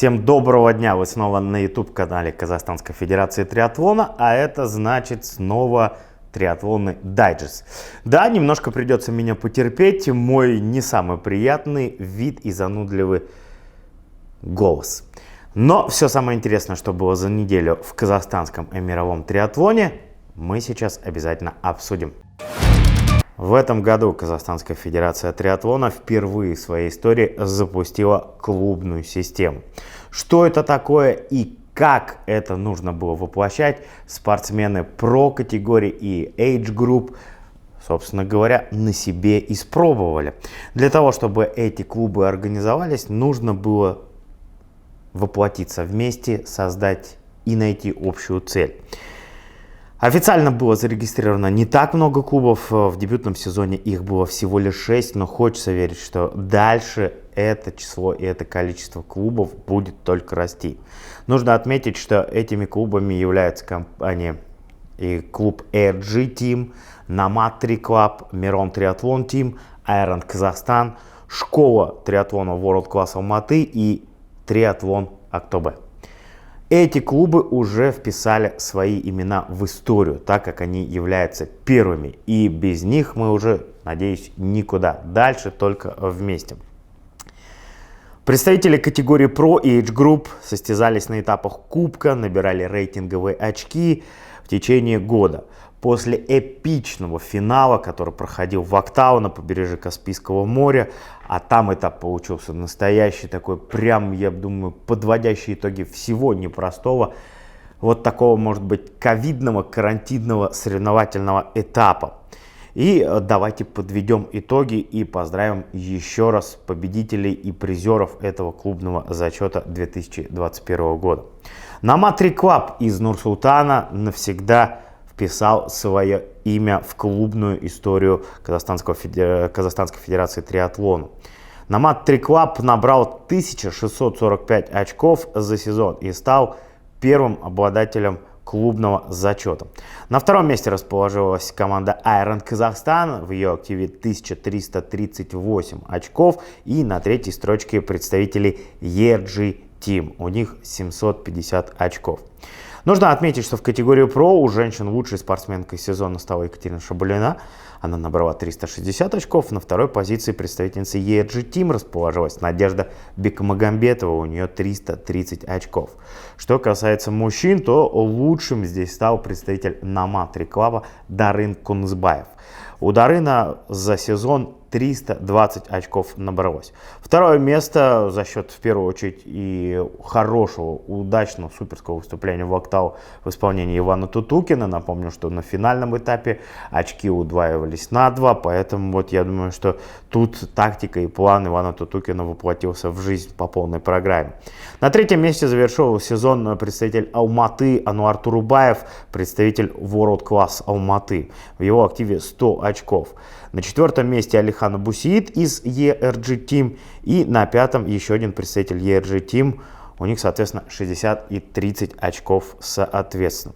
Всем доброго дня! Вы снова на YouTube-канале Казахстанской Федерации Триатлона, а это значит снова триатлонный дайджест. Да, немножко придется меня потерпеть, мой не самый приятный вид и занудливый голос. Но все самое интересное, что было за неделю в казахстанском и мировом триатлоне, мы сейчас обязательно обсудим. В этом году Казахстанская Федерация Триатлона впервые в своей истории запустила клубную систему. Что это такое и как это нужно было воплощать, спортсмены про категории и Age Group, собственно говоря, на себе испробовали. Для того, чтобы эти клубы организовались, нужно было воплотиться вместе, создать и найти общую цель. Официально было зарегистрировано не так много клубов, в дебютном сезоне их было всего лишь 6, но хочется верить, что дальше это число и это количество клубов будет только расти. Нужно отметить, что этими клубами являются компании и клуб ARG Team, Nomad Tri Club, Miron Triathlon Team, Iron Казахстан, школа триатлона World Class Алматы и Триатлон Актобе. Эти клубы уже вписали свои имена в историю, так как они являются первыми. И без них мы уже, надеюсь, никуда. Дальше только вместе. Представители категории Pro и Age Group состязались на этапах Кубка, набирали рейтинговые очки в течение года. После эпичного финала, который проходил в Актау на побережье Каспийского моря, а там этап получился настоящий такой, прям, я думаю, подводящий итоги всего непростого, вот такого, может быть, ковидного, карантинного соревновательного этапа. И давайте подведем итоги и поздравим еще раз победителей и призеров этого клубного зачета 2021 года. Nomad Tri Club из Нур-Султана навсегда вписал свое имя в клубную историю Казахстанской Федерации Триатлона. Nomad Tri Club набрал 1645 очков за сезон и стал первым обладателем клубного зачета. На втором месте расположилась команда Iron Казахстан, в ее активе 1338 очков, и на третьей строчке представители ARG Team, у них 750 очков. Нужно отметить, что в категории Pro у женщин лучшей спортсменкой сезона стала Екатерина Шабалина. Она набрала 360 очков. На второй позиции представительницы ARG Team расположилась Надежда Бекмагамбетова. У нее 330 очков. Что касается мужчин, то лучшим здесь стал представитель Nomad Tri Club Дарын Кунзбаев. У Дарына за сезон 320 очков набралось. Второе место за счет, в первую очередь, и хорошего, удачного, суперского выступления в Актау в исполнении Ивана Тутукина. Напомню, что на финальном этапе очки удваивались на 2, поэтому вот я думаю, что тут тактика и план Ивана Тутукина воплотился в жизнь по полной программе. На третьем месте завершил сезон представитель Алматы Ануар Турубаев, представитель World Class Алматы. В его активе 100 очков. На четвертом месте Алихан Абусиит из ARG Team. И на пятом еще один представитель ARG Team. У них, соответственно, 60 и 30 очков соответственно.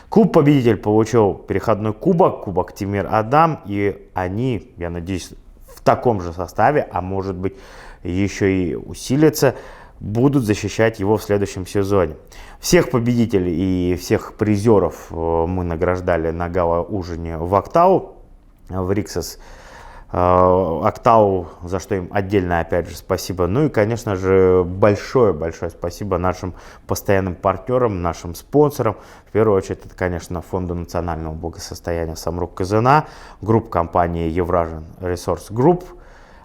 Клуб-победитель получил переходной кубок, кубок Тимир Адам. И они, я надеюсь, в таком же составе, а может быть еще и усилятся, будут защищать его в следующем сезоне. Всех победителей и всех призеров мы награждали на гала-ужине в Актау. В Риксос Актау, за что им отдельно опять же спасибо. Ну и, конечно же, большое-большое спасибо нашим постоянным партнерам, нашим спонсорам. В первую очередь, это, конечно, Фонду национального благосостояния Самрук-Казына, группа компании Eurasian Resource Group,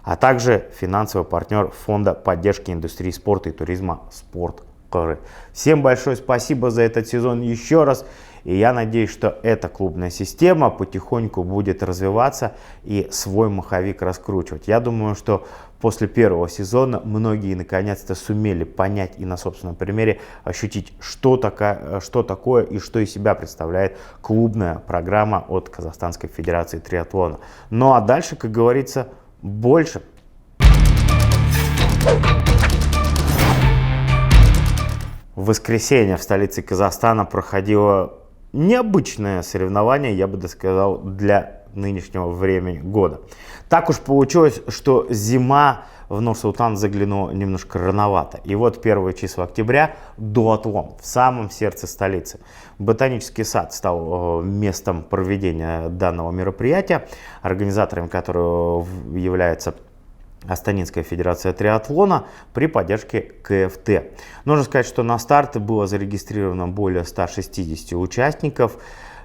а также финансовый партнер Фонда поддержки индустрии спорта и туризма «Спорт КР». Всем большое спасибо за этот сезон еще раз. И я надеюсь, что эта клубная система потихоньку будет развиваться и свой маховик раскручивать. Я думаю, что после первого сезона многие наконец-то сумели понять и на собственном примере ощутить, что такое и что из себя представляет клубная программа от Казахстанской Федерации Триатлона. Ну а дальше, как говорится, больше. В воскресенье в столице Казахстана проходило необычное соревнование, я бы даже сказал, для нынешнего времени года. Так уж получилось, что зима в Нур-Султан заглянуло немножко рановато. И вот первое число октября – дуатлон в самом сердце столицы. Ботанический сад стал местом проведения данного мероприятия, организатором которого является Астанинская федерация триатлона при поддержке КФТ. Нужно сказать, что на старт было зарегистрировано более 160 участников.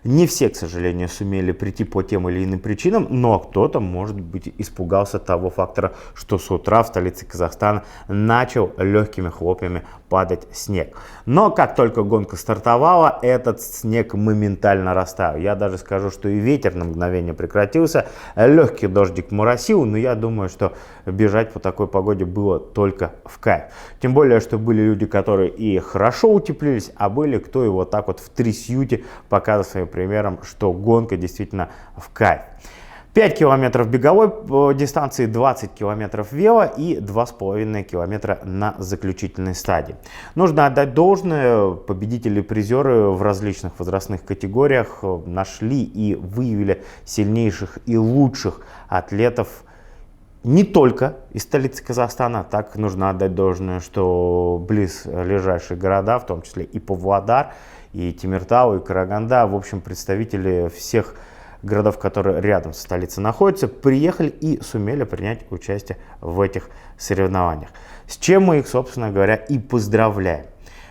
Не все, к сожалению, сумели прийти по тем или иным причинам, но кто-то, может быть, испугался того фактора, что с утра в столице Казахстана начал легкими хлопьями падать снег. Но как только гонка стартовала, этот снег моментально растаял. Я даже скажу, что и ветер на мгновение прекратился, легкий дождик моросил, но я думаю, что бежать по такой погоде было только в кайф. Тем более, что были люди, которые и хорошо утеплились, а были, кто и вот так вот в трясюте показывал своим примером, что гонка действительно в кайф. 5 километров беговой дистанции, 20 километров вело и 2,5 километра на заключительной стадии. Нужно отдать должное, победители и призеры в различных возрастных категориях нашли и выявили сильнейших и лучших атлетов не только из столицы Казахстана. Так нужно отдать должное, что близлежащие города, в том числе и Павлодар, и Темиртау, и Караганда, в общем, представители всех городов, которые рядом со столицей находятся, приехали и сумели принять участие в этих соревнованиях. С чем мы их, собственно говоря, и поздравляем.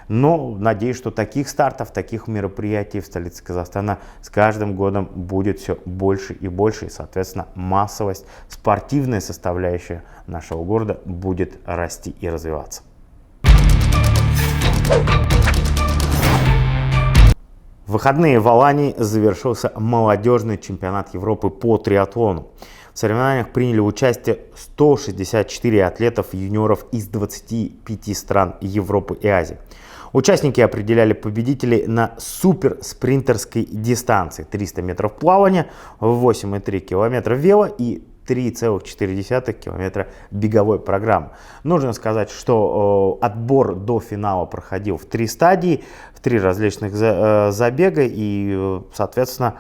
Но надеюсь, что таких стартов, таких мероприятий в столице Казахстана с каждым годом будет все больше и больше. И, соответственно, массовость, спортивная составляющая нашего города будет расти и развиваться. В выходные в Алании завершился молодежный чемпионат Европы по триатлону. В соревнованиях приняли участие 164 атлетов юниоров из 25 стран Европы и Азии. Участники определяли победителей на суперспринтерской дистанции: 300 метров плавания, 8,3 километра вело и 3,4 километра беговой программы. Нужно сказать, что отбор до финала проходил в 3 стадии, в 3 различных забега, и, соответственно,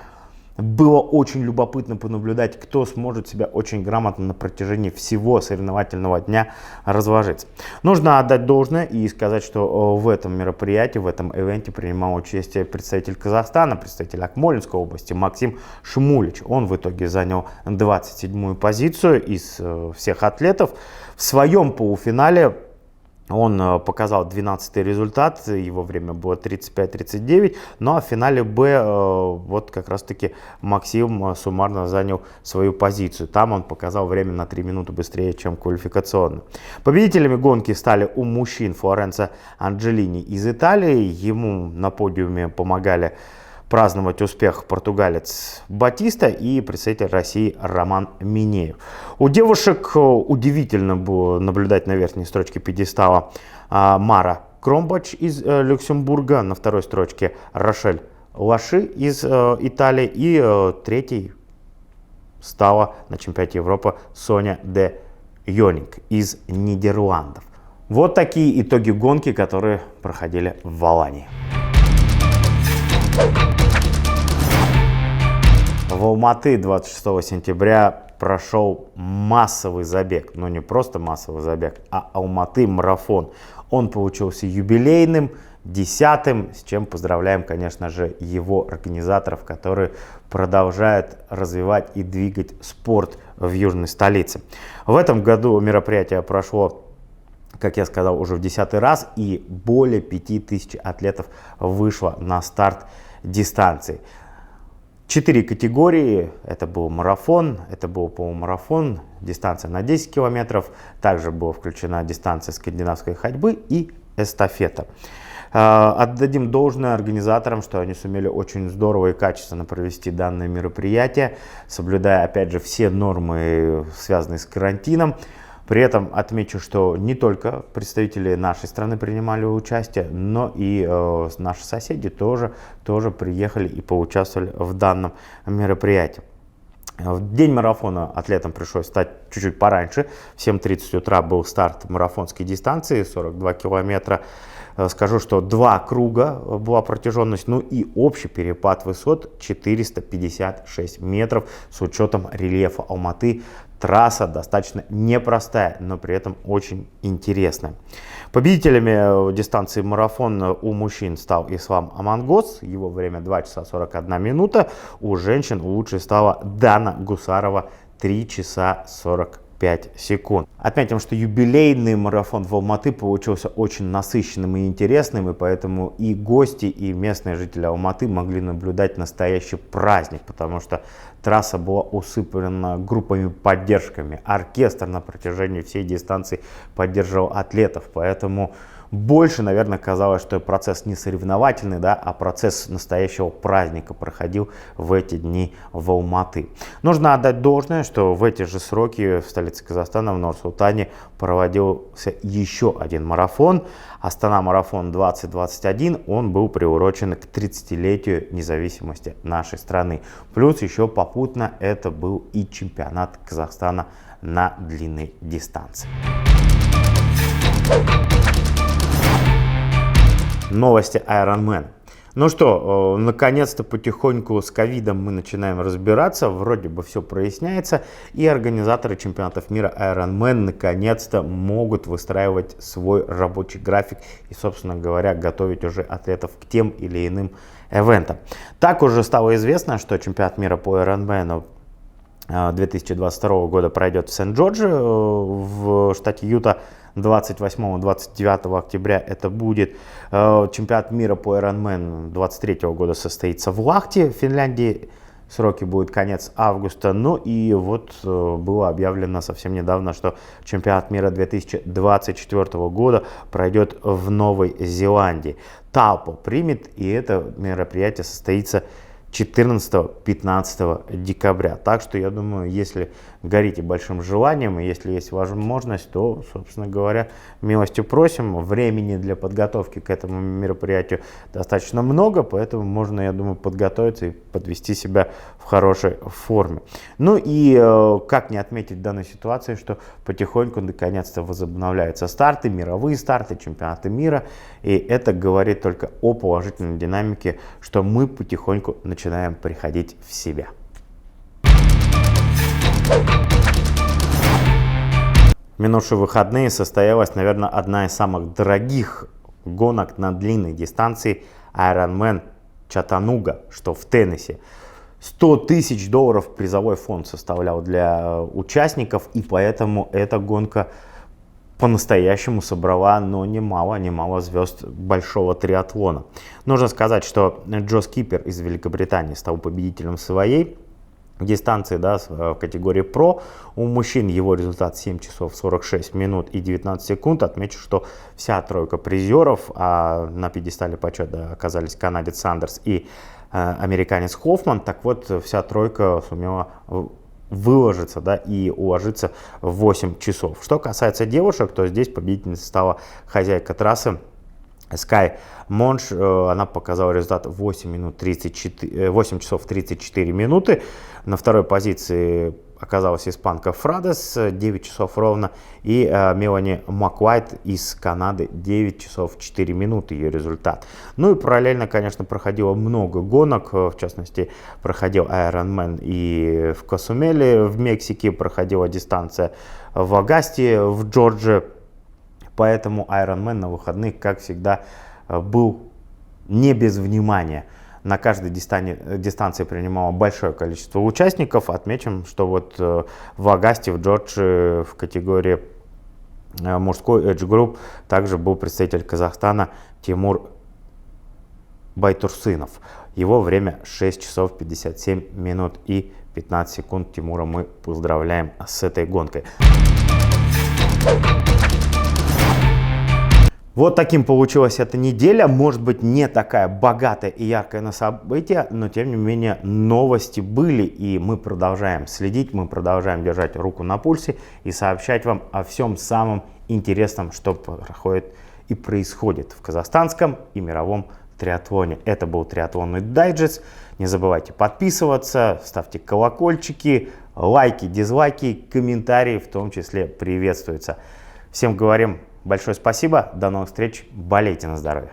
было очень любопытно понаблюдать, кто сможет себя очень грамотно на протяжении всего соревновательного дня разложиться. Нужно отдать должное и сказать, что в этом мероприятии, в этом ивенте принимал участие представитель Казахстана, представитель Акмолинской области Максим Шмулич. Он в итоге занял 27-ю позицию из всех атлетов. В своем полуфинале он показал 12-й результат, его время было 35-39, ну а в финале Б вот как раз таки Максим суммарно занял свою позицию. Там он показал время на 3 минуты быстрее, чем квалификационно. Победителями гонки стали у мужчин Флоренцо Анджелини из Италии, ему на подиуме помогали праздновать успех португалец Батиста и представитель России Роман Минеев. У девушек удивительно было наблюдать на верхней строчке пьедестала Мара Кромбач из Люксембурга, на второй строчке Рошель Лаши из Италии и третьей стала на чемпионате Европы Соня де Йонинг из Нидерландов. Вот такие итоги гонки, которые проходили в Алании. В Алматы 26 сентября прошел массовый забег, но не просто массовый забег, а Алматы марафон. Он получился юбилейным, 10-м, с чем поздравляем, конечно же, его организаторов, которые продолжают развивать и двигать спорт в южной столице. В этом году мероприятие прошло, как я сказал, уже в 10-й раз, и более 5000 атлетов вышло на старт дистанции. 4 категории: это был марафон, это был полумарафон, дистанция на 10 километров, также была включена дистанция скандинавской ходьбы и эстафета. Отдадим должное организаторам, что они сумели очень здорово и качественно провести данное мероприятие, соблюдая, опять же, все нормы, связанные с карантином. При этом отмечу, что не только представители нашей страны принимали участие, но и наши соседи тоже приехали и поучаствовали в данном мероприятии. В день марафона атлетам пришлось встать чуть-чуть пораньше. В 7:30 утра был старт марафонской дистанции, 42 километра. Скажу, что 2 круга была протяженность, ну и общий перепад высот 456 метров с учетом рельефа Алматы. Трасса достаточно непростая, но при этом очень интересная. Победителями дистанции марафон у мужчин стал Ислам Амангос, его время 2 часа 41 минута. У женщин лучшей стала Дана Гусарова, 3 часа 45 секунд. Отметим, что юбилейный марафон в Алматы получился очень насыщенным и интересным, и поэтому и гости, и местные жители Алматы могли наблюдать настоящий праздник, потому что трасса была усыпана группами поддержками. Оркестр на протяжении всей дистанции поддерживал атлетов, поэтому больше, наверное, казалось, что процесс не соревновательный, да, а процесс настоящего праздника проходил в эти дни в Алматы. Нужно отдать должное, что в эти же сроки в столице Казахстана, в Нур-Султане, проводился еще один марафон. Астана марафон 2021, он был приурочен к 30-летию независимости нашей страны. Плюс еще попутно это был и чемпионат Казахстана на длинной дистанции. Новости Ironman. Ну что, наконец-то потихоньку с ковидом мы начинаем разбираться, вроде бы все проясняется, и организаторы чемпионатов мира Ironman наконец-то могут выстраивать свой рабочий график и, собственно говоря, готовить уже атлетов к тем или иным ивентам. Так уже стало известно, что чемпионат мира по Ironman 2022 года пройдет в Сент-Джордже в штате Юта. 28-29 октября это будет. Чемпионат мира по Ironman 2023 года состоится в Лахте, в Финляндии. Сроки будут конец августа. Ну и вот было объявлено совсем недавно, что чемпионат мира 2024 года пройдет в Новой Зеландии. Таупо примет, и это мероприятие состоится 14-15 декабря. Так что я думаю, если горите большим желанием и если есть возможность, то, собственно говоря, милостью просим. Времени для подготовки к этому мероприятию достаточно много, поэтому можно, я думаю, подготовиться и подвести себя в хорошей форме. Ну и как не отметить в данной ситуации, что потихоньку наконец-то возобновляются старты, мировые старты, чемпионаты мира. И это говорит только о положительной динамике, что мы потихоньку начинаем приходить в себя. В минувшие выходные состоялась, наверное, одна из самых дорогих гонок на длинной дистанции Ironman Чаттануга, что в Теннесси. $100 тысяч призовой фонд составлял для участников, и поэтому эта гонка по-настоящему собрала, но немало звезд большого триатлона. Нужно сказать, что Джо Скиппер из Великобритании стал победителем своей дистанции, да, в категории Pro. У мужчин его результат 7 часов 46 минут и 19 секунд. Отмечу, что вся тройка призеров, а на пьедестале почета оказались канадец Сандерс и американец Хоффман. Так вот, вся тройка сумела выложиться, да, и уложиться в 8 часов. Что касается девушек, то здесь победительницей стала хозяйка трассы Скай Монш. Она показала результат 8 часов 34 минуты. На второй позиции оказалась испанка Фрадес, 9 часов ровно. И Мелани Макуайт из Канады, 9 часов 4 минуты ее результат. Ну и параллельно, конечно, проходило много гонок. В частности, проходил Ironman и в Козумеле в Мексике, проходила дистанция в Агасте в Джорджии. Поэтому Ironman на выходных, как всегда, был не без внимания. На каждой дистанции принимало большое количество участников. Отмечим, что вот в Агасте, в Джорджии, в категории мужской Edge Group также был представитель Казахстана Тимур Байтурсынов. Его время 6 часов 57 минут и 15 секунд. Тимура мы поздравляем с этой гонкой. Вот таким получилась эта неделя. Может быть, не такая богатая и яркая на события, но тем не менее новости были, и мы продолжаем следить, мы продолжаем держать руку на пульсе и сообщать вам о всем самом интересном, что проходит и происходит в казахстанском и мировом триатлоне. Это был триатлонный дайджест. Не забывайте подписываться, ставьте колокольчики, лайки, дизлайки, комментарии в том числе приветствуются. Всем говорим большое спасибо, до новых встреч, болейте на здоровье.